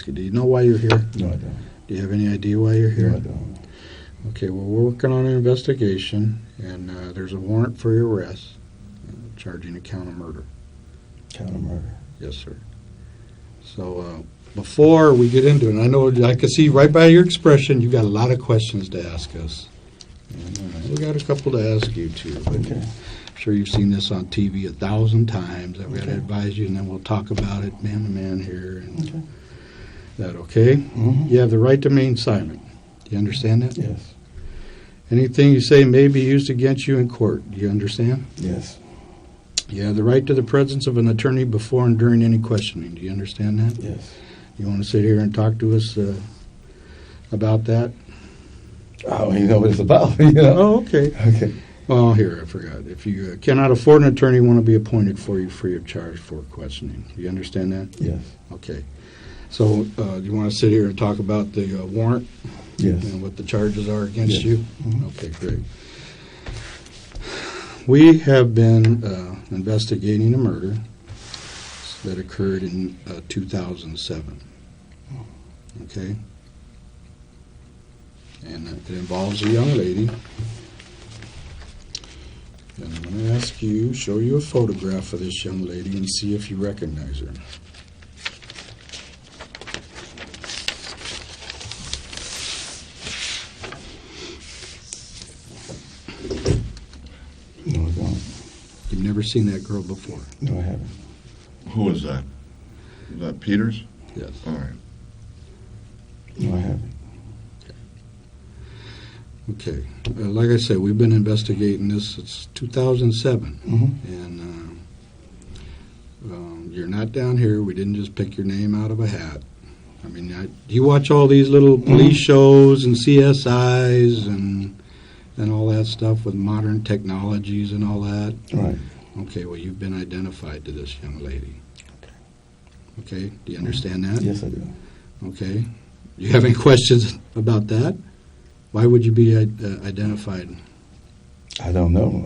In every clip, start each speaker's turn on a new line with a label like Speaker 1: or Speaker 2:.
Speaker 1: you, do you know why you're here?
Speaker 2: No, I don't.
Speaker 1: Do you have any idea why you're here?
Speaker 2: No, I don't.
Speaker 1: Okay, well, we're working on an investigation, and there's a warrant for your arrest, charging a count of murder.
Speaker 2: Count of murder.
Speaker 1: Yes, sir. So before we get into it, and I know I can see right by your expression you got a lot of questions to ask us. And, we got a couple to ask you, too. But
Speaker 2: Okay.
Speaker 1: I'm sure you've seen this on TV 1,000 times. I've got to
Speaker 2: Okay.
Speaker 1: advise you, and then we'll talk about it man to man here. And
Speaker 2: Okay.
Speaker 1: that okay?
Speaker 2: Mm-hmm.
Speaker 1: You have the right to remain silent. Do you understand that?
Speaker 2: Yes.
Speaker 1: Anything you say may be used against you in court. Do you understand?
Speaker 2: Yes.
Speaker 1: You have the right to the presence of an attorney before and during any questioning. Do you understand that?
Speaker 2: Yes.
Speaker 1: You want to sit here and talk to us about that?
Speaker 2: I don't even know what it's about. You know?
Speaker 1: Oh, okay.
Speaker 2: Okay.
Speaker 1: Well, here, I forgot. If you cannot afford an attorney, want to be appointed for you free of charge for questioning. Do you understand that?
Speaker 2: Yes.
Speaker 1: Okay. So you want to sit here and talk about the warrant?
Speaker 2: Yes.
Speaker 1: And what the charges are against
Speaker 2: Yes.
Speaker 1: you?
Speaker 2: Mhm.
Speaker 1: Okay, great. We have been investigating a murder that occurred in 2007. Okay? And it involves a young lady. And I'm going to ask you, show you a photograph of this young lady and see if you recognize her.
Speaker 2: No, I don't.
Speaker 1: You've never seen that girl before?
Speaker 2: No, I haven't.
Speaker 3: Who is that? Is that Peters?
Speaker 1: Yes.
Speaker 3: All right.
Speaker 2: No, I haven't.
Speaker 1: Okay. Like I said, we've been investigating this since 2007.
Speaker 2: Mm-hmm.
Speaker 1: And you're not down here. We didn't just pick your name out of a hat. I mean, you watch all these little police shows and CSIs and all that stuff with modern technologies and all that.
Speaker 2: Right.
Speaker 1: Okay, well, you've been identified to this young lady. Okay, do you understand that?
Speaker 2: Yes, I do.
Speaker 1: Okay. Do you have any questions about that? Why would you be identified?
Speaker 2: I don't know.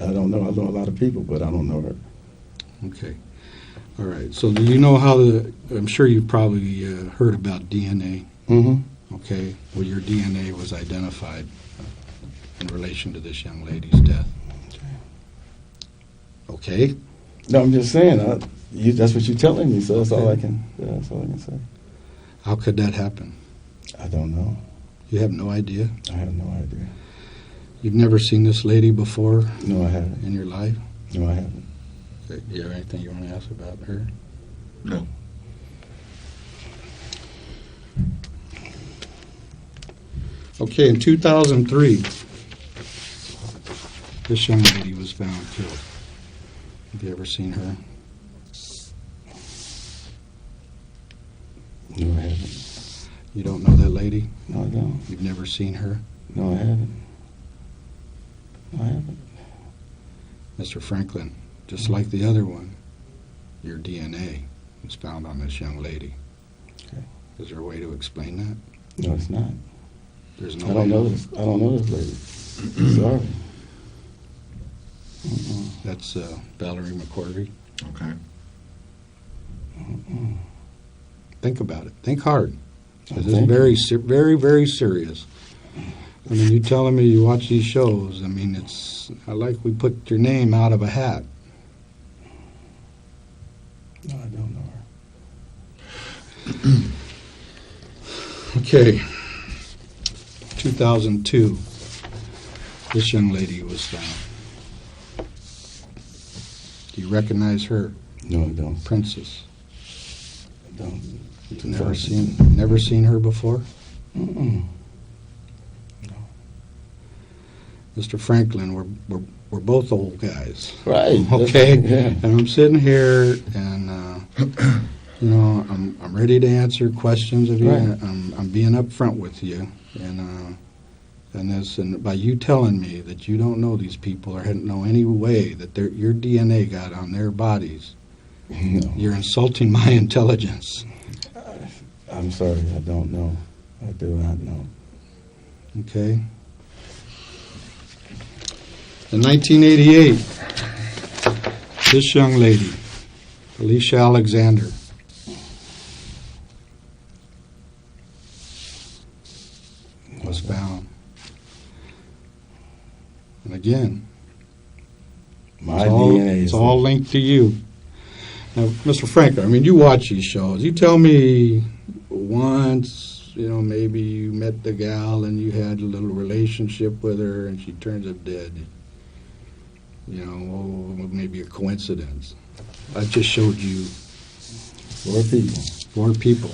Speaker 2: I don't know. I know a lot of people, but I don't know her.
Speaker 1: Okay. All right. So do you know how I'm sure you've probably heard about DNA.
Speaker 2: Mm-hmm.
Speaker 1: Okay. Well, your DNA was identified in relation to this young lady's death. Okay.
Speaker 2: No, I'm just saying. That's what you're telling me, so that's all I can. Yeah, that's all I can say.
Speaker 1: How could that happen?
Speaker 2: I don't know.
Speaker 1: You have no idea?
Speaker 2: I have no idea.
Speaker 1: You've never seen this lady before
Speaker 2: No, I haven't.
Speaker 1: in your life?
Speaker 2: No, I haven't.
Speaker 1: Okay. Do you have anything you want to ask about her?
Speaker 3: No.
Speaker 1: Okay, in 2003, this young lady was found killed. Have you ever seen her?
Speaker 2: No, I haven't.
Speaker 1: You don't know that lady?
Speaker 2: No, I don't.
Speaker 1: You've never seen her?
Speaker 2: No, I haven't. No, I haven't.
Speaker 1: Mr. Franklin, just like the other one, your DNA was found on this young lady.
Speaker 2: Okay.
Speaker 1: Is there a way to explain that?
Speaker 2: No, it's not.
Speaker 1: There's no
Speaker 2: I don't
Speaker 1: way.
Speaker 2: know this. I don't know this lady. Sorry. Mm-mm.
Speaker 1: That's Valerie McCorvey.
Speaker 3: Okay.
Speaker 2: Mm-mm.
Speaker 1: Think about it. Think hard.
Speaker 2: I'm
Speaker 1: This is
Speaker 2: thinking.
Speaker 1: very, very serious. I mean, you telling me you watch these shows. I mean, it's like we put your name out of a hat.
Speaker 2: No, I don't know her.
Speaker 1: Okay. 2002, this young lady was found. Do you recognize her?
Speaker 2: No, I don't.
Speaker 1: Princess.
Speaker 2: I don't.
Speaker 1: You've never seen her before?
Speaker 2: Mm-mm.
Speaker 1: Mr. Franklin, we're both old guys.
Speaker 2: Right.
Speaker 1: Okay?
Speaker 2: Yeah.
Speaker 1: And I'm sitting here and you know, I'm ready to answer questions of you.
Speaker 2: Right.
Speaker 1: I'm being upfront with you, and by you telling me that you don't know these people or hadn't know any way that your DNA got on their bodies,
Speaker 2: No.
Speaker 1: you're insulting my intelligence.
Speaker 2: I'm sorry. I don't know. I do not know.
Speaker 1: Okay. In 1988, this young lady, Alicia Alexander, Again,
Speaker 2: My
Speaker 1: it's all,
Speaker 2: DNA
Speaker 1: it's
Speaker 2: is
Speaker 1: all linked to you. Now, Mr. Franklin, I mean, you watch these shows. You tell me once, maybe you met the gal and you had a little relationship with her and she turns up dead. Maybe a coincidence. I just showed you
Speaker 2: 4 people.
Speaker 1: 4 people.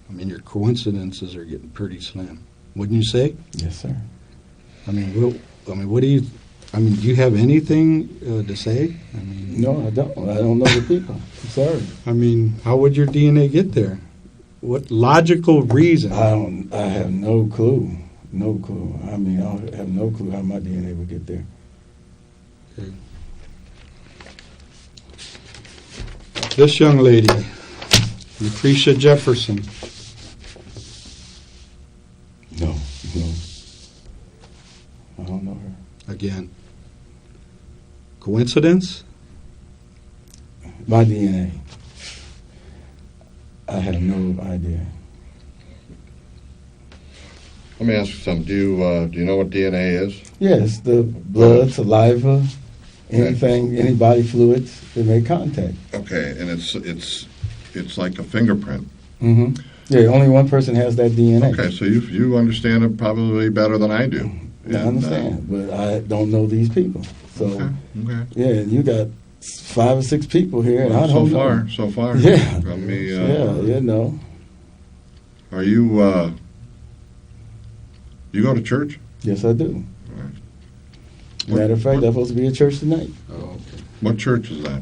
Speaker 1: I mean, your coincidences are getting pretty slim. Wouldn't you say?
Speaker 2: Yes, sir.
Speaker 1: I mean, what do you? I mean, do you have anything to say? I mean,
Speaker 2: No, I don't. I don't know the people. I'm sorry.
Speaker 1: I mean, how would your DNA get there? What logical reason?
Speaker 2: I have no clue. No clue. I mean, I have no clue how my DNA would get there.
Speaker 1: Okay. This young lady, Lucretia Jefferson.
Speaker 2: No. I don't know her.
Speaker 1: Again. Coincidence?
Speaker 2: My DNA. I have no idea.
Speaker 3: Let me ask you something. Do you know what DNA is?
Speaker 2: Yes, the blood, saliva, anything, any body fluids that make contact.
Speaker 3: Okay, and it's like a fingerprint.
Speaker 2: Mm-hmm. Yeah, only one person has that DNA.
Speaker 3: Okay, so you understand it probably better than I do.
Speaker 2: I understand, but I don't know these people. So,
Speaker 3: Okay.
Speaker 2: yeah, you got 5 or 6 people here, and I
Speaker 3: Well,
Speaker 2: don't know.
Speaker 3: so far.
Speaker 2: Yeah.
Speaker 3: Let me, Are you, you go to church?
Speaker 2: Yes, I do.
Speaker 3: Right.
Speaker 2: Matter of fact, I'm supposed to be at church tonight.
Speaker 1: Oh, okay.
Speaker 3: What church is that?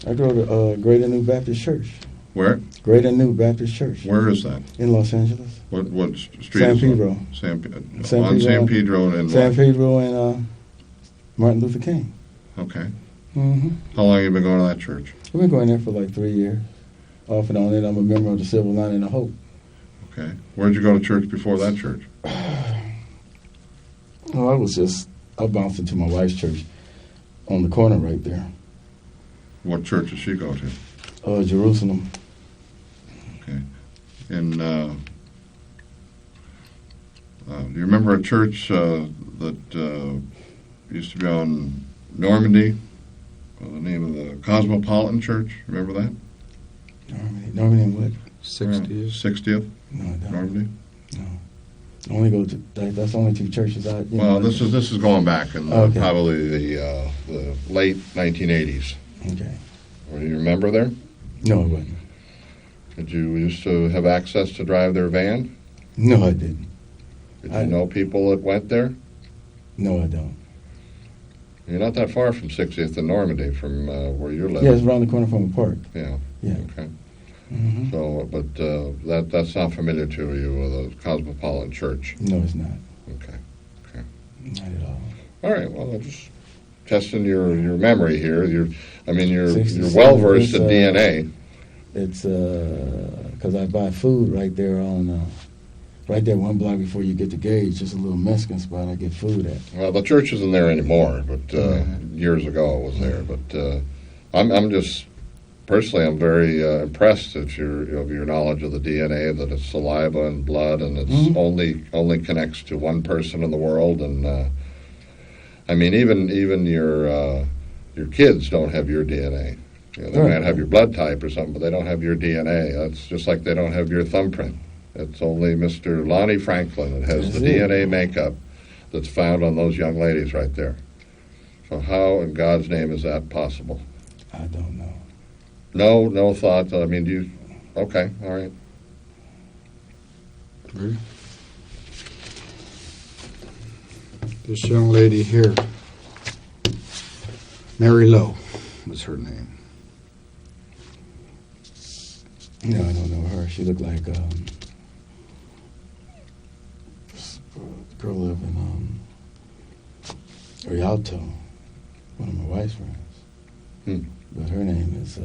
Speaker 2: I go to Greater New Baptist Church.
Speaker 3: Where?
Speaker 2: Greater New Baptist Church.
Speaker 3: Where is that?
Speaker 2: In Los Angeles.
Speaker 3: What street
Speaker 2: San
Speaker 3: is that?
Speaker 2: Pedro.
Speaker 3: San Pedro and
Speaker 2: San
Speaker 3: what?
Speaker 2: Pedro and Martin Luther King.
Speaker 3: Okay.
Speaker 2: Mm-hmm.
Speaker 3: How long have you been going to that church?
Speaker 2: I've been going there for like 3 years. Off and on it. I'm a member of the Silver Lining of Hope.
Speaker 3: Okay. Where'd you go to church before that church?
Speaker 2: Oh, I bounced into my wife's church on the corner right there.
Speaker 3: What church does she go to?
Speaker 2: Jerusalem.
Speaker 3: Okay. And do you remember a church that used to be on Normandy? The name of the Cosmopolitan Church. Remember that?
Speaker 2: Normandy and what?
Speaker 1: 60th.
Speaker 3: 60th
Speaker 2: No, I don't.
Speaker 3: Normandy.
Speaker 2: No. I only go to that's the only 2 churches I.
Speaker 3: Well, this is going back in
Speaker 2: Okay.
Speaker 3: probably the late 1980s.
Speaker 2: Okay.
Speaker 3: Were you a member there?
Speaker 2: No, I wasn't.
Speaker 3: Did you used to have access to drive their van?
Speaker 2: No, I didn't.
Speaker 3: Did you know people that went there?
Speaker 2: No, I don't.
Speaker 3: You're not that far from 60th and Normandy from where you're living.
Speaker 2: Yeah, it's around the corner from a park.
Speaker 3: Yeah.
Speaker 2: Yeah.
Speaker 3: Okay.
Speaker 2: Mm-hmm.
Speaker 3: So, but that's not familiar to you, the Cosmopolitan Church.
Speaker 2: No, it's not.
Speaker 3: Okay.
Speaker 2: Not at all.
Speaker 3: All right. Well, I'm just testing your memory here. You're
Speaker 2: Sixty-seven
Speaker 3: well versed
Speaker 2: is,
Speaker 3: in DNA.
Speaker 2: It's because I buy food right there on right there 1 block before you get to Gage. Just a little Mexican spot I get food at.
Speaker 3: Well, the church isn't there anymore, but years ago it was there. But I'm just personally, I'm very impressed of your knowledge of the DNA, that it's saliva and blood, and it's only connects to one person in the world. And I mean, even your kids don't have your DNA. They might have your blood type or something, but they don't have your DNA. That's just like they don't have your thumbprint. It's only Mr. Lonnie Franklin that has the DNA makeup that's found on those young ladies right there. So how in God's name is that possible?
Speaker 2: I don't know.
Speaker 3: No thought. I mean, do you? Okay, all right.
Speaker 1: Ready? This young lady here, Mary Lowe was her name.
Speaker 2: No, I don't know her. She looked like a girl lived in Rialto, one of my wife's friends. But her name is,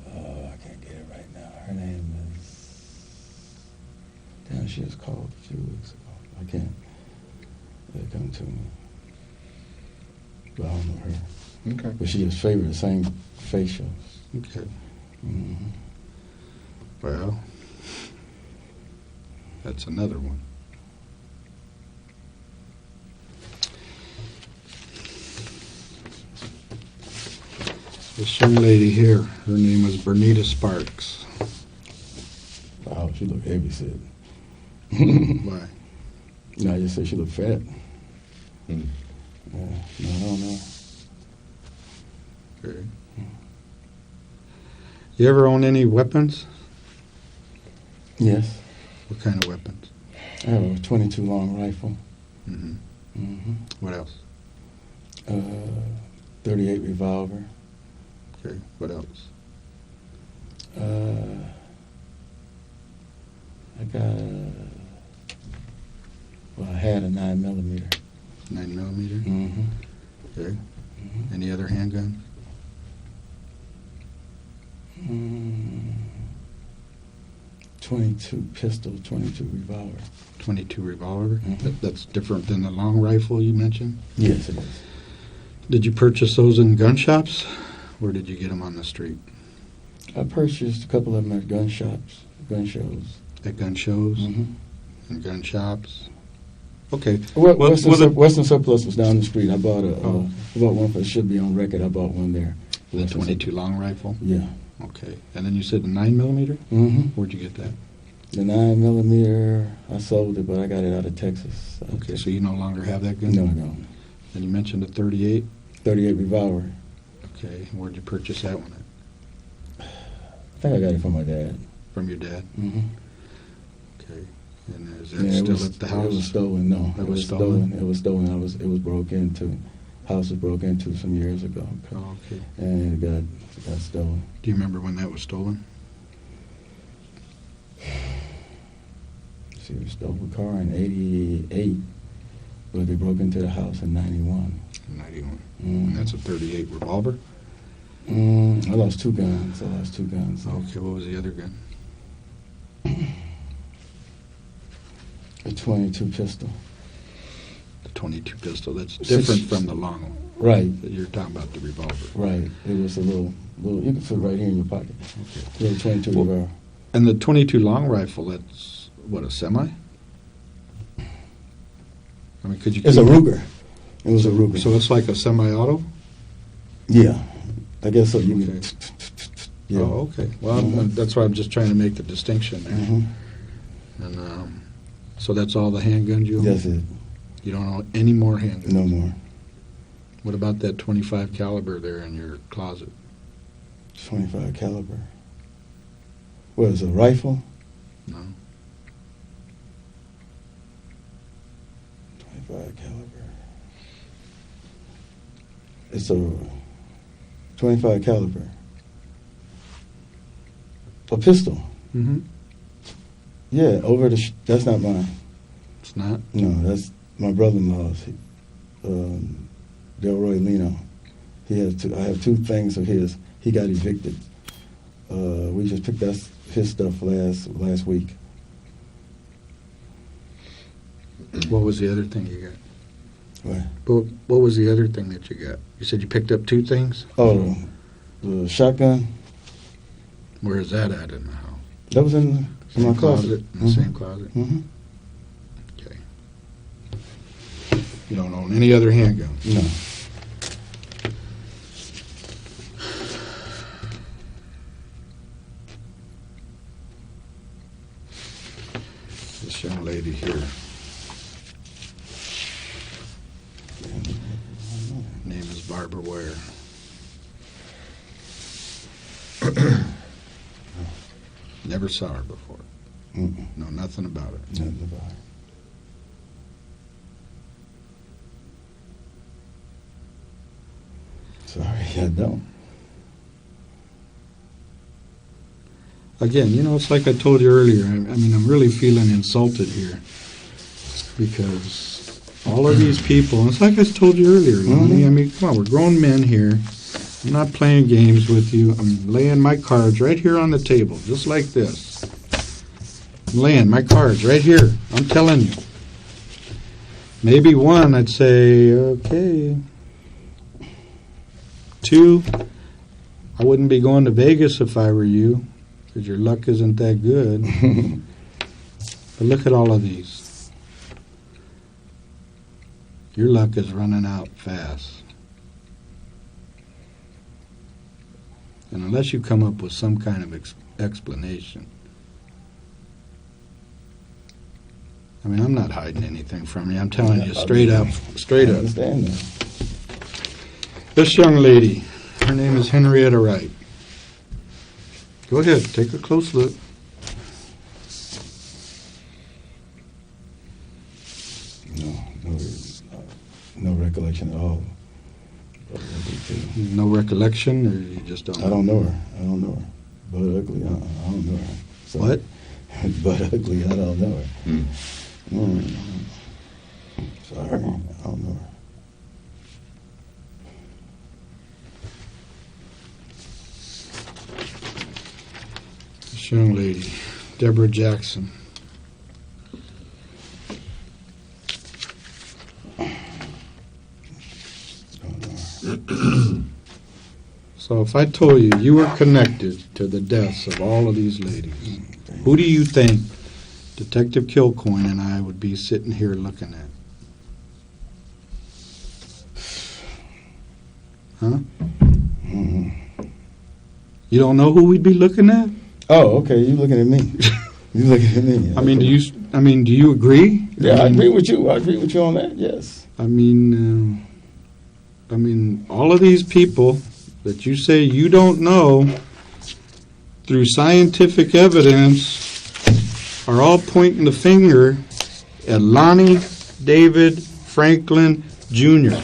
Speaker 2: I can't get it right now. Her name is, damn, she was called a few weeks ago. I can't, it come to me. But I don't know her.
Speaker 3: Okay.
Speaker 2: But she was favored the same facials.
Speaker 1: Okay.
Speaker 2: Mm-hmm.
Speaker 1: Well, that's another one. This young lady here, her name was Bernita Sparks.
Speaker 2: Wow, she look heavy set.
Speaker 1: Why?
Speaker 2: No, I just said she look fat.
Speaker 3: Hmm.
Speaker 2: Yeah, no, I don't know.
Speaker 1: Okay. You ever own any weapons?
Speaker 2: Yes.
Speaker 1: What kind of weapons?
Speaker 2: I have a 22 long rifle.
Speaker 1: Hmm.
Speaker 2: Mm-hmm.
Speaker 1: What else?
Speaker 2: 38 revolver.
Speaker 1: Okay. What else?
Speaker 2: I had a 9mm.
Speaker 1: 9mm.
Speaker 2: Mm-hmm.
Speaker 1: Okay.
Speaker 2: Mm-hmm.
Speaker 1: Any other handguns?
Speaker 2: 22 pistol, 22 revolver.
Speaker 1: 22 revolver.
Speaker 2: Mhm.
Speaker 1: That's different than the long rifle you mentioned.
Speaker 2: Yes, it is.
Speaker 1: Did you purchase those in gun shops, or did you get them on the street?
Speaker 2: I purchased a couple of them at gun shops, gun shows.
Speaker 1: At gun shows
Speaker 2: Mm-hmm.
Speaker 1: and gun shops. Okay.
Speaker 2: Western Surplus was down the street. I bought
Speaker 1: Oh.
Speaker 2: I bought one. It should be on record. I bought one there.
Speaker 1: The 22 long rifle.
Speaker 2: Yeah.
Speaker 1: Okay. And then you said the 9mm.
Speaker 2: Mm-hmm.
Speaker 1: Where'd you get that?
Speaker 2: The 9mm, I sold it, but I got it out of Texas.
Speaker 1: Okay. So you no longer have that gun.
Speaker 2: No, I don't.
Speaker 1: And you mentioned a 38.
Speaker 2: 38 revolver.
Speaker 1: Okay. Where'd you purchase that one at?
Speaker 2: I think I got it from my dad.
Speaker 1: From your dad.
Speaker 2: Mm-hmm.
Speaker 1: Okay. And is it still at the house?
Speaker 2: It was stolen. No,
Speaker 1: It was stolen?
Speaker 2: It was stolen. It was broke into. House was broke into some years ago,
Speaker 1: Oh, okay.
Speaker 2: and it got stolen.
Speaker 1: Do you remember when that was stolen?
Speaker 2: See, we stole a car in '88, but they broke into the house in '91.
Speaker 1: 91.
Speaker 2: Mm.
Speaker 1: And that's a 38 revolver?
Speaker 2: I lost two guns.
Speaker 1: Okay. What was the other gun?
Speaker 2: A 22 pistol.
Speaker 1: The 22 pistol. That's different from the long one.
Speaker 2: Right,
Speaker 1: You're talking about the revolver.
Speaker 2: right. It was a little. You can fit it right here in your pocket.
Speaker 1: Okay.
Speaker 2: Little 22
Speaker 1: Well,
Speaker 2: revolver.
Speaker 1: And the 22 long rifle, that's, what, a semi? I mean, could you...
Speaker 2: It's a Ruger. It was a Ruger.
Speaker 1: So it's like a semi-auto?
Speaker 2: Yeah, I guess so. You
Speaker 1: Okay.
Speaker 2: can. Yeah.
Speaker 1: Oh, okay. Well,
Speaker 2: Mhm.
Speaker 1: that's why I'm just trying to make the distinction there.
Speaker 2: Mhm.
Speaker 1: And so that's all the handguns you own?
Speaker 2: That's it.
Speaker 1: You don't own any more handguns?
Speaker 2: No more.
Speaker 1: What about that 25 caliber there in your closet?
Speaker 2: 25 caliber. What is it, a rifle?
Speaker 1: No?
Speaker 2: 25 caliber. It's a 25 caliber. A pistol.
Speaker 1: Mm-hmm.
Speaker 2: Yeah, that's not mine.
Speaker 1: It's not?
Speaker 2: No, that's my brother-in-law's. Delroy Lino. He has two. I have two things of his. He got evicted. We just picked up his stuff last week.
Speaker 1: What was the other thing you got?
Speaker 2: What?
Speaker 1: What was the other thing that you got? You said you picked up two things?
Speaker 2: Oh, the shotgun.
Speaker 1: Where is that at in the house?
Speaker 2: That was in my closet.
Speaker 1: In the same closet?
Speaker 2: Mm-hmm.
Speaker 1: Okay. You don't own any other handgun?
Speaker 2: No.
Speaker 1: This young lady here, name is Barbara Ware. Never saw her before.
Speaker 2: Mm-mm.
Speaker 1: Know nothing about her.
Speaker 2: Nothing about it. Sorry, I don't.
Speaker 1: Again, it's like I told you earlier. I mean, I'm really feeling insulted here because all of these people, and it's like I told you earlier, Lonnie. I mean, come on, we're grown men here. I'm not playing games with you. I'm laying my cards right here on the table, just like this. I'm laying my cards right here. I'm telling you. Maybe one, I'd say, okay. Two, I wouldn't be going to Vegas if I were you, because your luck isn't that good. But look at all of these. Your luck is running out fast. And unless you come up with some kind of explanation. I mean, I'm not hiding anything from you. I'm telling you straight up.
Speaker 2: I understand that.
Speaker 1: This young lady, her name is Henrietta Wright. Go ahead, take a close look.
Speaker 2: No recollection at all.
Speaker 1: No recollection, or you just don't know?
Speaker 2: I don't know her. But ugly, I don't know her. So,
Speaker 1: What?
Speaker 2: But ugly, I don't know her.
Speaker 3: Hmm.
Speaker 2: Sorry, I don't know her.
Speaker 1: This young lady, Deborah Jackson. So if I told you you were connected to the deaths of all of these ladies, who do you think Detective Kilcoyne and I would be sitting here looking at? Huh? You don't know who we'd be looking at?
Speaker 2: Oh, okay. You looking at me? You looking at me?
Speaker 1: I mean, do you agree?
Speaker 2: Yeah, I agree with you. I agree with you on that. Yes.
Speaker 1: I mean, all of these people that you say you don't know, through scientific evidence, are all pointing the finger at Lonnie David Franklin Jr.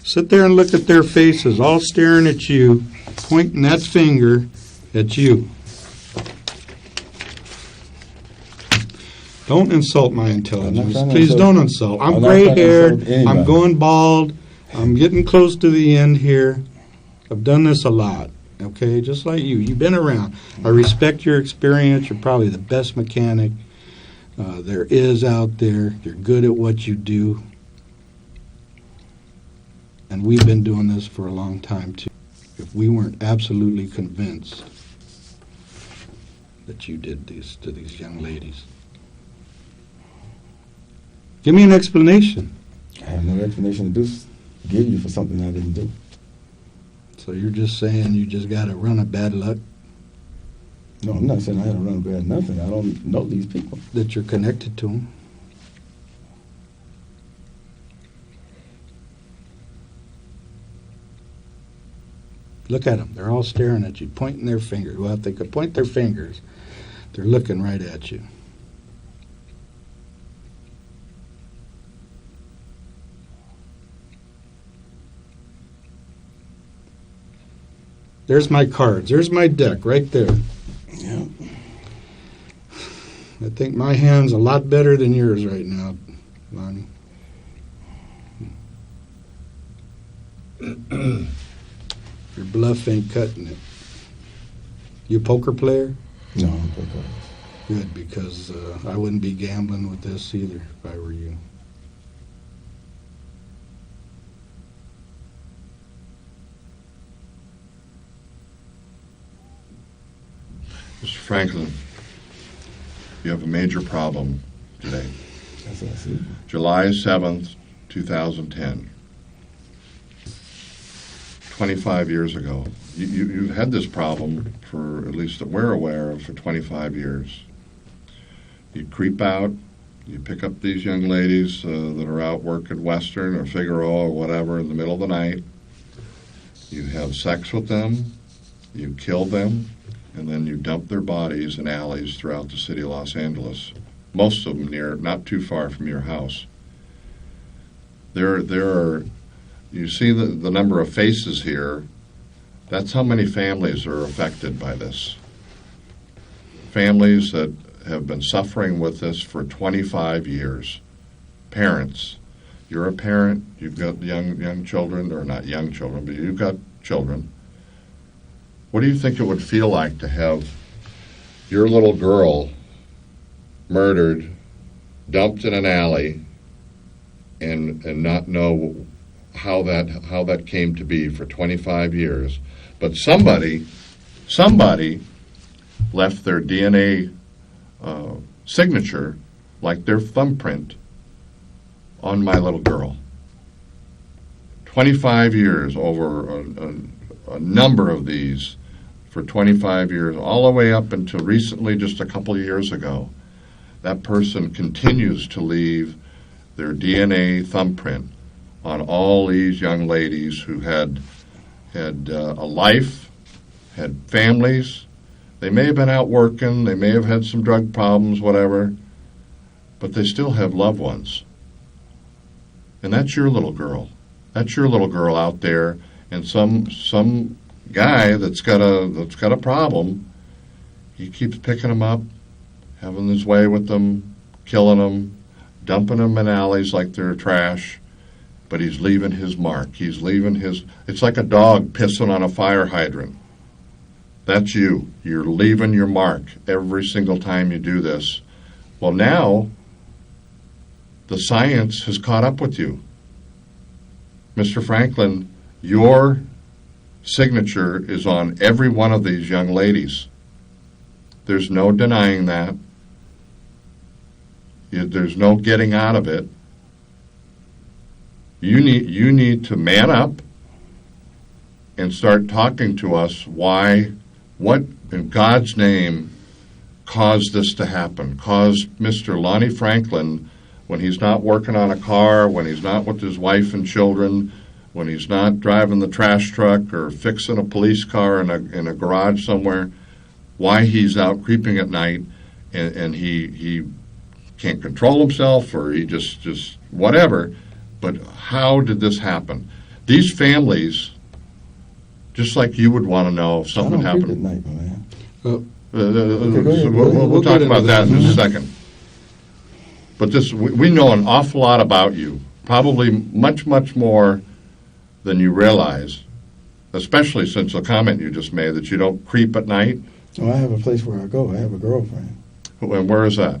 Speaker 1: Sit there and look at their faces, all staring at you, pointing that finger at you. Don't insult my intelligence. Please don't insult. I'm gray-haired. I'm going bald. I'm getting close to the end here. I've done this a lot, okay? Just like you. You've been around. I respect your experience. You're probably the best mechanic there is out there. You're good at what you do. And we've been doing this for a long time, too. If we weren't absolutely convinced that you did this to these young ladies. Give me an explanation.
Speaker 2: I have no explanation to give you for something I didn't do.
Speaker 1: So you're just saying you just got a run of bad luck?
Speaker 2: No, I'm not saying I had a run of bad nothing. I don't know these people.
Speaker 1: That you're connected to them? Look at them. They're all staring at you, pointing their fingers. Well, if they could point their fingers, they're looking right at you. There's my cards. There's my deck right there.
Speaker 2: Yeah.
Speaker 1: I think my hand's a lot better than yours right now, Lonnie. Your bluff ain't cutting it. You a poker player?
Speaker 2: No, I'm poker.
Speaker 1: Good, because I wouldn't be gambling with this either if I were you.
Speaker 3: Mr. Franklin, you have a major problem today.
Speaker 2: That's what I see.
Speaker 3: July 7th, 2010. 25 years ago. You've had this problem for, at least that we're aware of, for 25 years. You creep out, you pick up these young ladies that are out working Western or Figaro or whatever in the middle of the night. You have sex with them, you kill them, and then you dump their bodies in alleys throughout the city of Los Angeles. Most of them not too far from your house. There are, you see the number of faces here. That's how many families are affected by this. Families that have been suffering with this for 25 years. Parents. You're a parent, you've got young children, or not young children, but you've got children. What do you think it would feel like to have your little girl murdered, dumped in an alley, and not know how that came to be for 25 years? But somebody left their DNA signature, like their thumbprint, on my little girl. 25 years over a number of these for 25 years, all the way up until recently, just a couple of years ago, that person continues to leave their DNA thumbprint on all these young ladies who had a life, had families. They may have been out working, they may have had some drug problems, whatever, but they still have loved ones. And that's your little girl. That's your little girl out there, and some guy that's got a problem, he keeps picking them up, having his way with them, killing them, dumping them in alleys like they're trash, but he's leaving his mark. He's leaving his... It's like a dog pissing on a fire hydrant. That's you. You're leaving your mark every single time you do this. Well, now, the science has caught up with you. Mr. Franklin, your signature is on every one of these young ladies. There's no denying that. There's no getting out of it. You need to man up and start talking to us what in God's name caused this to happen, caused Mr. Lonnie Franklin, when he's not working on a car, when he's not with his wife and children, when he's not driving the trash truck or fixing a police car in a garage somewhere, why he's out creeping at night and he can't control himself, or he just whatever. But how did this happen? These families, just like you would want to know if something
Speaker 2: I don't
Speaker 3: happened.
Speaker 2: creep at night, my man.
Speaker 3: We'll talk about that in just a second. But we know an awful lot about you, probably much, much more than you realize, especially since the comment you just made that you don't creep at night.
Speaker 2: Oh, I have a place where I go. I have a girlfriend.
Speaker 3: And where is that?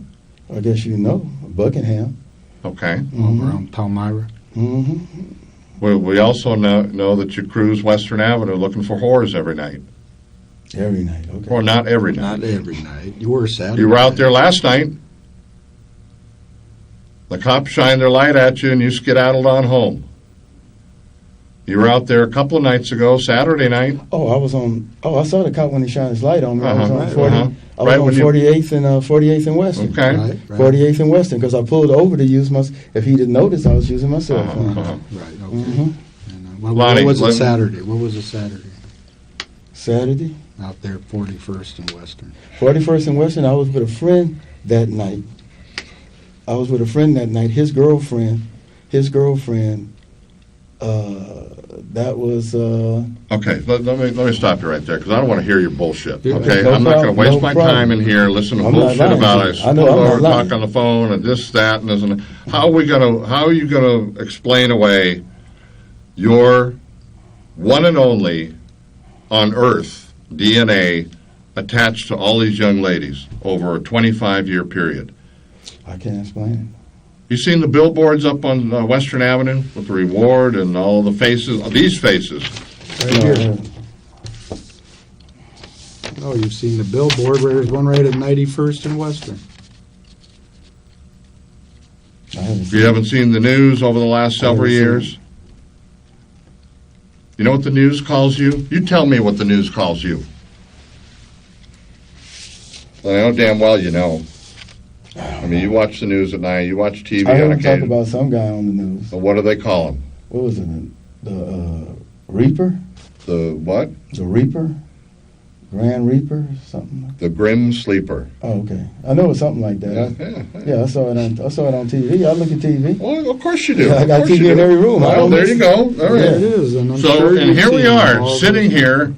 Speaker 2: I guess you know, Buckingham.
Speaker 3: Okay.
Speaker 1: Over on Palmyra.
Speaker 2: Mm-hmm.
Speaker 3: We also know that you cruise Western Avenue looking for whores every night.
Speaker 2: Every night, okay.
Speaker 3: Or not every night.
Speaker 1: Not every night. You were Saturday.
Speaker 3: You were out there last night. The cops shined their light at you and you skedaddled on home. You were out there a couple of nights ago, Saturday night.
Speaker 2: I saw the cop when he shined his light on me. I was on
Speaker 3: Right,
Speaker 2: 40, I was
Speaker 3: Right
Speaker 2: on
Speaker 3: when you-
Speaker 2: 48th and 48th and Western.
Speaker 3: Okay.
Speaker 1: Right.
Speaker 2: 48th and Western, because I pulled over to use my. If he didn't notice, I was using my cell phone.
Speaker 3: Uh-huh.
Speaker 1: Right, okay.
Speaker 2: Mhm.
Speaker 1: And, what
Speaker 3: Lonnie,
Speaker 1: was
Speaker 3: let
Speaker 1: it
Speaker 3: me-
Speaker 1: Saturday? What was it Saturday?
Speaker 2: Saturday,
Speaker 1: Out there, 41st and Western.
Speaker 2: 41st and Western. I was with a friend that night. His girlfriend. That was.
Speaker 3: Okay, let me stop you right there, because I don't want to hear your bullshit.
Speaker 1: Yeah,
Speaker 3: Okay,
Speaker 2: no
Speaker 3: I'm not going to
Speaker 2: problem,
Speaker 3: waste
Speaker 2: no
Speaker 3: my
Speaker 2: problem.
Speaker 3: time in here listening to
Speaker 2: I'm not
Speaker 3: bullshit
Speaker 2: lying
Speaker 3: about
Speaker 2: to
Speaker 3: I
Speaker 2: you.
Speaker 3: pulled
Speaker 2: I know, I'm
Speaker 3: over,
Speaker 2: not
Speaker 3: talk
Speaker 2: lying.
Speaker 3: on the phone, and this, that, and this, and that. How are you going to explain away your one and only on Earth DNA attached to all these young ladies over a 25-year period?
Speaker 2: I can't explain
Speaker 3: You seen the billboards up on Western Avenue with the reward and all the faces, these faces?
Speaker 2: it.
Speaker 1: Right here. Oh, you've seen the billboard. There's one right at 91st and Western.
Speaker 2: I haven't
Speaker 3: You
Speaker 2: seen
Speaker 3: haven't seen the news over the last several
Speaker 2: I haven't seen
Speaker 3: years? You know what the news calls you? You tell me what the news calls you. I know damn well you know. I mean, you watch the news at night, you watch TV
Speaker 2: I
Speaker 3: on
Speaker 2: heard him talk
Speaker 3: occasion.
Speaker 2: about some guy on the news.
Speaker 3: But what do they call him?
Speaker 2: What was it? The Reaper?
Speaker 3: The what?
Speaker 2: The Reaper? Grand Reaper? Something like
Speaker 3: The Grim Sleeper.
Speaker 2: Oh, okay. I know it was something like
Speaker 3: Yeah,
Speaker 2: that.
Speaker 3: yeah.
Speaker 2: Yeah, I saw it on TV. I look at TV.
Speaker 3: Well, of course you do.
Speaker 2: Yeah, I
Speaker 3: Of
Speaker 2: got
Speaker 3: course you
Speaker 2: TV in
Speaker 3: do.
Speaker 2: every room. I
Speaker 3: Well,
Speaker 2: don't
Speaker 3: there
Speaker 2: miss-
Speaker 3: you go. All
Speaker 1: There
Speaker 3: right.
Speaker 1: it is. And I'm
Speaker 3: So,
Speaker 1: sure
Speaker 3: and
Speaker 1: you've
Speaker 3: here we
Speaker 1: seen
Speaker 3: are,
Speaker 1: all
Speaker 3: sitting
Speaker 1: those-
Speaker 3: here.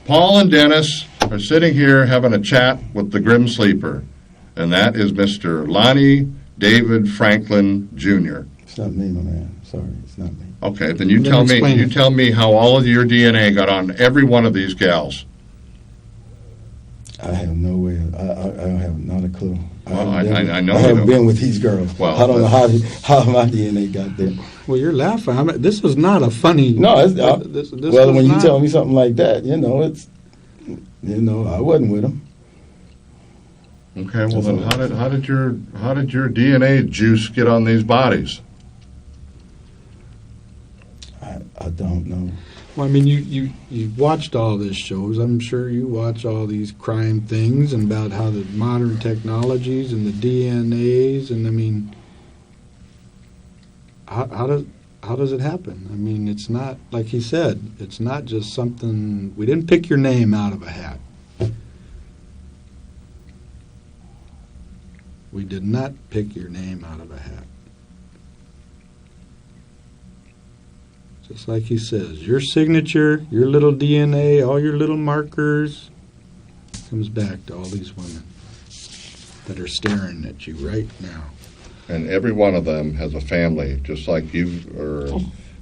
Speaker 3: Paul and Dennis are sitting here having a chat with the Grim Sleeper, and that is Mr. Lonnie David Franklin Jr.
Speaker 2: It's not me, my man. Sorry, it's not me.
Speaker 3: Okay, then you
Speaker 1: Then
Speaker 3: tell me.
Speaker 1: explain
Speaker 3: You
Speaker 1: it.
Speaker 3: tell me how all of your DNA got on every one of these gals.
Speaker 2: I have no way. I have not a clue.
Speaker 3: Well,
Speaker 2: haven't been-
Speaker 3: I know
Speaker 2: I
Speaker 3: you
Speaker 2: haven't
Speaker 3: don't.
Speaker 2: been with these girls.
Speaker 3: Well,
Speaker 2: I don't know how my DNA got there.
Speaker 1: Well, you're laughing. This is not a funny.
Speaker 2: No, it's,
Speaker 1: this
Speaker 2: well,
Speaker 1: was
Speaker 2: when you
Speaker 1: not-
Speaker 2: tell me something like that, I wasn't with them.
Speaker 3: Okay, well then how did your DNA juice get on these bodies?
Speaker 2: I don't know.
Speaker 1: Well, I mean, you watched all these shows. I'm sure you watch all these crime things and about how the modern technologies and the DNAs, and I mean, how does it happen? I mean, it's not like he said. It's not just something. We didn't pick your name out of a hat. We did not pick your name out of a hat. Just like he says, your signature, your little DNA, all your little markers, comes back to all these women that are staring at you right now.
Speaker 3: And every one of them has a family, just like you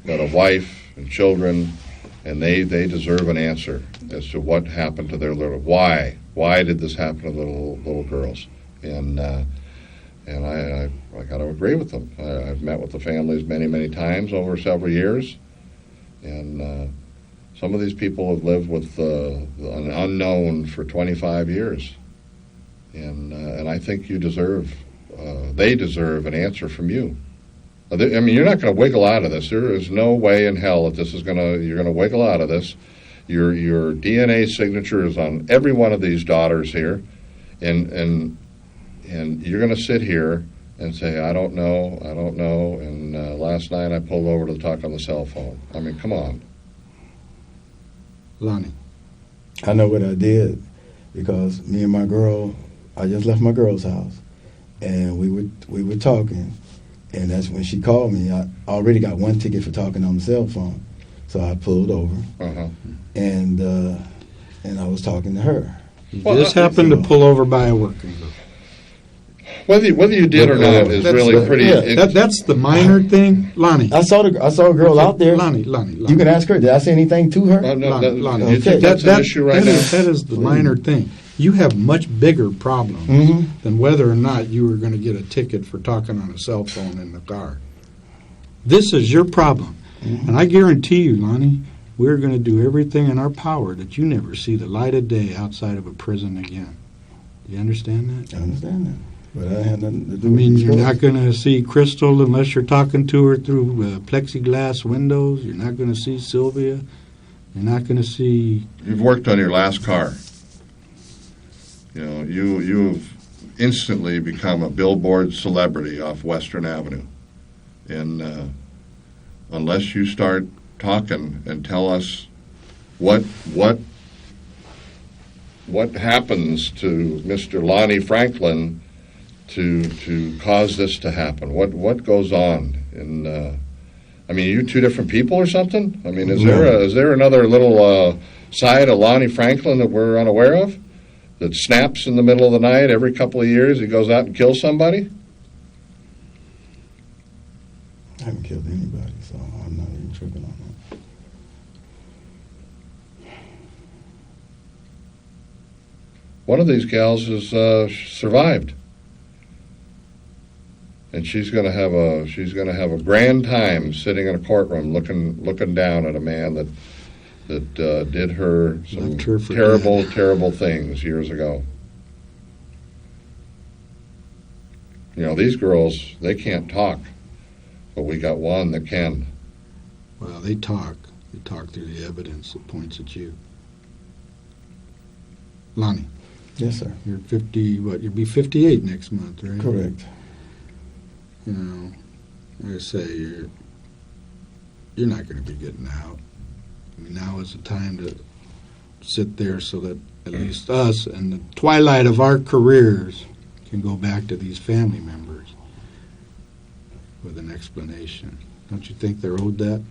Speaker 3: got a wife and children, and they deserve an answer as to what happened to their little. Why did this happen to little girls? And I got to agree with them. I've met with the families many times over several years. And some of these people have lived with an unknown for 25 years, and I think they deserve an answer from you. I mean, you're not going to wiggle out of this. There is no way in hell that you're going to wiggle out of this. Your DNA signature is on every one of these daughters here, and you're going to sit here and say, I don't know, and last night I pulled over to talk on the cell phone. I mean, come on.
Speaker 1: Lonnie.
Speaker 2: I know what I did because me and my girl, I just left my girl's house, and we were talking, and that's when she called me. I already got one ticket for talking on the cell phone, so I pulled over, and I was talking to her.
Speaker 1: You just happened to pull over by a working girl.
Speaker 3: Whether you did or not is really pretty.
Speaker 1: Yeah, that's the minor thing, Lonnie.
Speaker 2: I saw a girl out there.
Speaker 1: Lonnie.
Speaker 2: You can ask her. Did I say anything to her?
Speaker 1: Lonnie.
Speaker 3: You think that's an issue right now?
Speaker 1: That is the minor thing. You have much bigger problems than whether or not you were going to get a ticket for talking on a cell phone in the car. This is your problem, and I guarantee you, Lonnie, we're going to do everything in our power that you never see the light of day outside of a prison again. Do you understand that?
Speaker 2: I understand that. But I had nothing to do
Speaker 1: I mean,
Speaker 2: with
Speaker 1: you're not going to see Crystal unless you're talking to her through plexiglass windows. You're not going to see Sylvia. You're not going to see...
Speaker 3: You've worked on your last car. You know, you've instantly become a billboard celebrity off Western Avenue. And unless you start talking and tell us what happens to Mr. Lonnie Franklin to cause this to happen? What goes on? And I mean, are you two different people or something? I mean, is there another little side of Lonnie Franklin that we're unaware of that snaps in the middle of the night every couple of years? He goes out and kills somebody.
Speaker 2: I haven't killed anybody, so I'm not even tripping on that.
Speaker 3: One of these gals has survived. And she's going to have a grand time sitting in a courtroom, looking down at a man that did her some terrible things years ago. You know, these girls, they can't talk, but we got one that can.
Speaker 1: Well, they talk. They talk through the evidence that points at you. Lonnie.
Speaker 2: Yes, sir.
Speaker 1: You're 50. What? You'll be 58 next month, right?
Speaker 2: Correct.
Speaker 1: You know, like I say, you're not going to be getting out. I mean, now is the time to sit there so that at least us, in the twilight of our careers, can go back to these family members with an explanation. Don't you think they're owed that?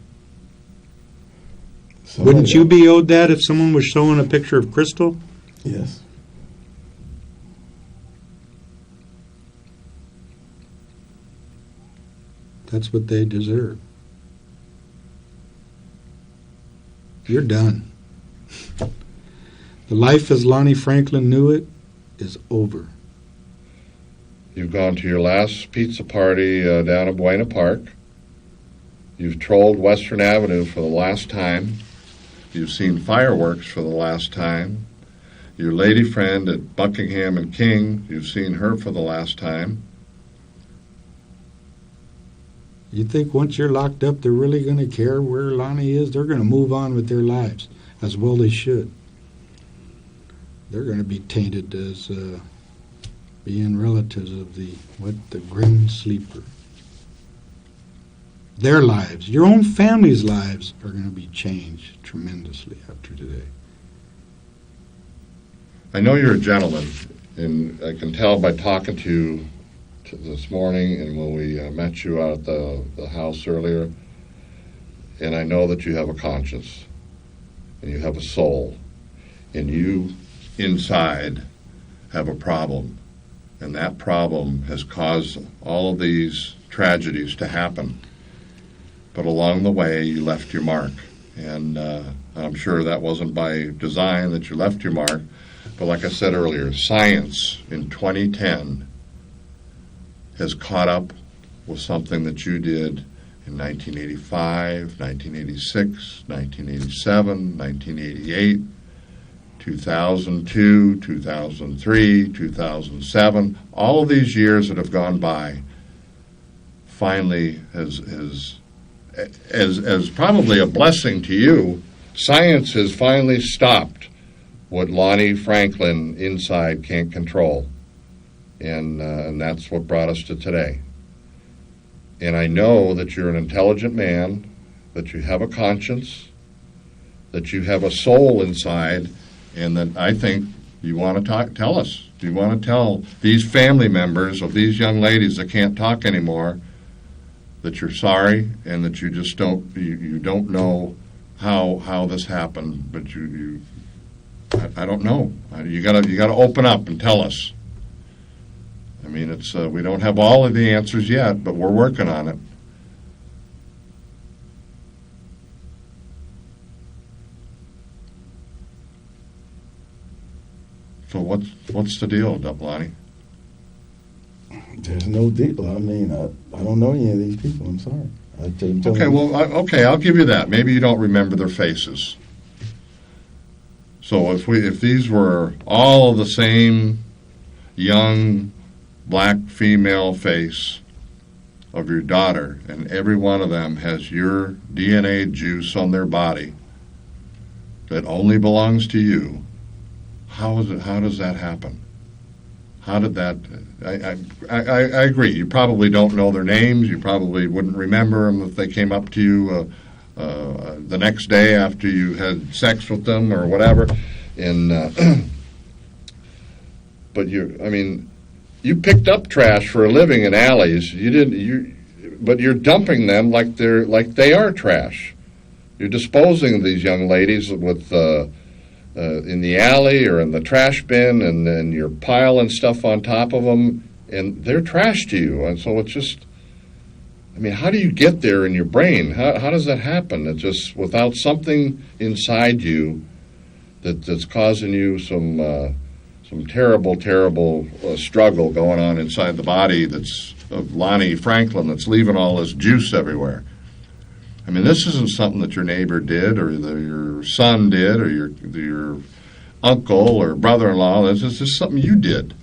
Speaker 1: Wouldn't you be owed that if someone was showing a picture of Crystal?
Speaker 2: Yes.
Speaker 1: That's what they deserve. You're done. The life as Lonnie Franklin knew it is over.
Speaker 3: You've gone to your last pizza party down at Buena Park. You've trolled Western Avenue for the last time. You've seen fireworks for the last time. Your lady friend at Buckingham and King, you've seen her for the last time.
Speaker 1: You think once you're locked up, they're really going to care where Lonnie is? They're going to move on with their lives, as well they should. They're going to be tainted as being relatives of the grim sleeper. Their lives, your own family's lives, are going to be changed tremendously after today.
Speaker 3: I know you're a gentleman, and I can tell by talking to you this morning and when we met you out at the house earlier, and I know that you have a conscience, and you have a soul, and you inside have a problem, and that problem has caused all of these tragedies to happen. But along the way, you left your mark, and I'm sure that wasn't by design that you left your mark. But like I said earlier, science in 2010 has caught up with something that you did in 1985, 1986, 1987, 1988, 2002, 2003, 2007. All of these years that have gone by finally as probably a blessing to you, science has finally stopped what Lonnie Franklin inside can't control. And that's what brought us to today. And I know that you're an intelligent man, that you have a conscience, that you have a soul inside, and that I think you want to tell us. You want to tell these family members of these young ladies that can't talk anymore that you're sorry and that you just you don't know how this happened, but I don't know. You gotta open up and tell us. I mean, it's we don't have all of the answers yet, but we're working on it. So what's the deal, Lonnie?
Speaker 2: There's no deal. I mean, I don't know any of these people. I'm sorry.
Speaker 3: Okay, well, I'll give you that. Maybe you don't remember their faces. So if these were all the same young black female face of your daughter, and every one of them has your DNA juice on their body that only belongs to you, how does that happen? How did that? I agree. You probably don't know their names. You probably wouldn't remember them if they came up to you the next day after you had sex with them or whatever. And but you picked up trash for a living in alleys. But you're dumping them like they are trash. You're disposing of these young ladies with. In the alley or in the trash bin, and then you're piling stuff on top of them, and they're trash to you. And so it's just, how do you get there in your brain? How does that happen? It's just without something inside you that's causing you some terrible, terrible struggle going on inside the body that's of Lonnie Franklin that's leaving all this juice everywhere. This isn't something that your neighbor did, or your son did, or your uncle or brother-in-law. This is just something you did.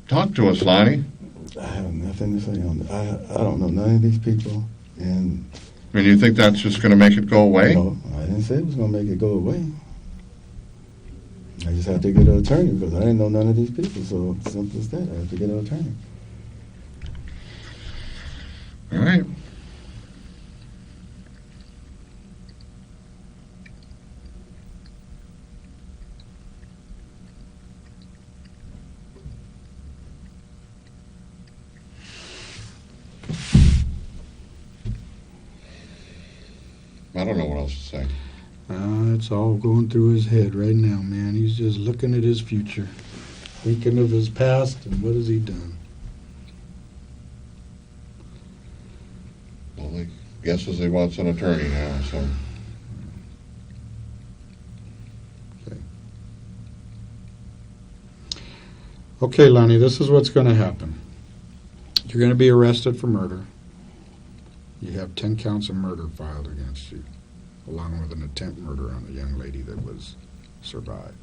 Speaker 3: Talk to us, Lonnie.
Speaker 2: I have nothing to say on that. I don't know none of these people, and
Speaker 3: you think that's just going to make it go away?
Speaker 2: No, I didn't say it was going to make it go away. I just have to get an attorney because I didn't know none of these people. So simple as that. I have to get an attorney.
Speaker 3: All right. I don't know what else to say.
Speaker 1: It's all going through his head right now, man. He's just looking at his future, thinking of his past and what has he done.
Speaker 3: Well, he guesses he wants an attorney now, so.
Speaker 1: Okay, Lonnie, this is what's going to happen. You're going to be arrested for murder. You have 10 counts of murder filed against you, along with an attempt murder on a young lady that survived.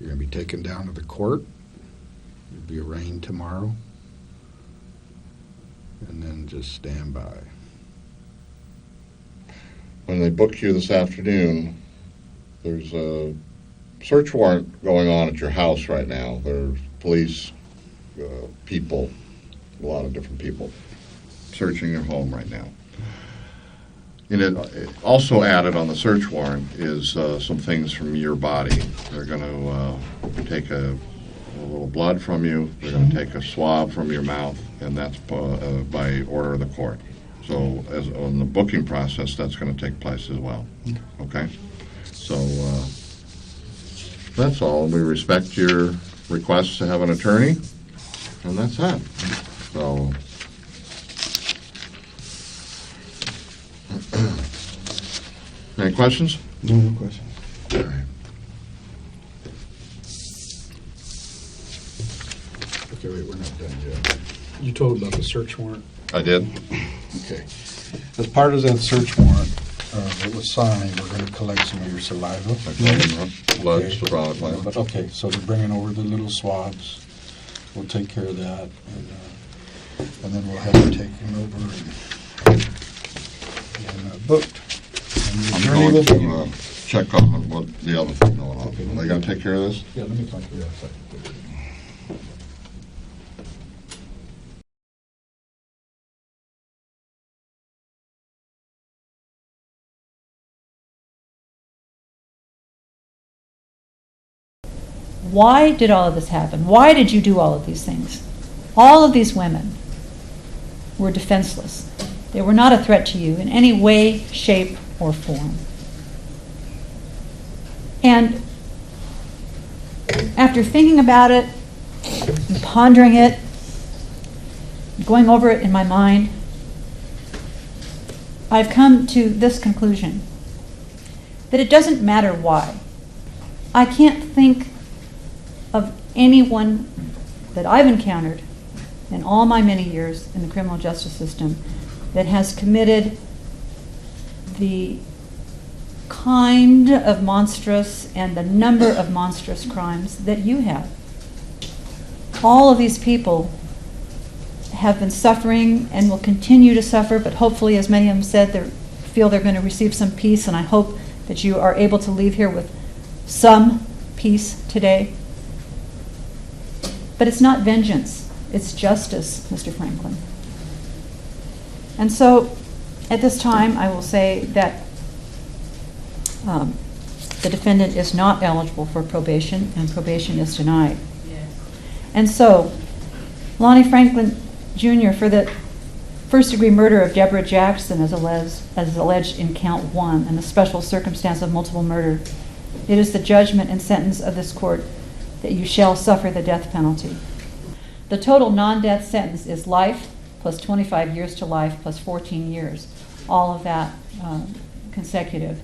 Speaker 1: You're going to be taken down to the court. You'll be arraigned tomorrow. and then just stand by.
Speaker 3: When they book you this afternoon, there's a search warrant going on at your house right now. There's police, people, a lot of different people searching your home right now. And it also added on the search warrant is some things from your body. They're going to take a little blood from you. They're going to take a swab from your mouth, and that's by order of the court. So as on the booking process, that's going to take place as well. Okay? So that's all. We respect your request to have an attorney, and that's that. So any questions?
Speaker 2: No questions.
Speaker 3: All right.
Speaker 1: Okay, wait, we're not done yet.
Speaker 4: You told about the search warrant.
Speaker 3: I did.
Speaker 1: Okay. As part of that search warrant that was signed, we're going to collect some of your saliva.
Speaker 3: Blood,
Speaker 1: Okay.
Speaker 3: survival plan.
Speaker 1: But, okay, so they're bringing over the little swabs. We'll take care of that, and then we'll have you taken over and booked. And the
Speaker 3: I'm
Speaker 1: attorney
Speaker 3: going
Speaker 1: will
Speaker 3: to
Speaker 1: be-
Speaker 3: check on what the other thing going on.
Speaker 1: Okay.
Speaker 3: Are they going to take care of this?
Speaker 1: Yeah, let me talk to you outside.
Speaker 5: Why did all of this happen? Why did you do all of these things? All of these women were defenseless. They were not a threat to you in any way, shape, or form. And after thinking about it, and pondering it, going over it in my mind, I've come to this conclusion, that it doesn't matter why. I can't think of anyone that I've encountered in all my many years in the criminal justice system that has committed the kind of monstrous and the number of monstrous crimes that you have. All of these people have been suffering and will continue to suffer, but hopefully, as many of them said, they feel they're going to receive some peace, and I hope that you are able to leave here with some peace today. But it's not vengeance, it's justice, Mr. Franklin. And so, at this time, I will say that the defendant is not eligible for probation, and probation is denied.
Speaker 6: Yes.
Speaker 5: And so, Lonnie Franklin Jr., for the first-degree murder of Deborah Jackson as alleged in count 1 and the special circumstance of multiple murder, it is the judgment and sentence of this court that you shall suffer the death penalty. The total non-death sentence is life plus 25 years to life plus 14 years, all of that consecutive.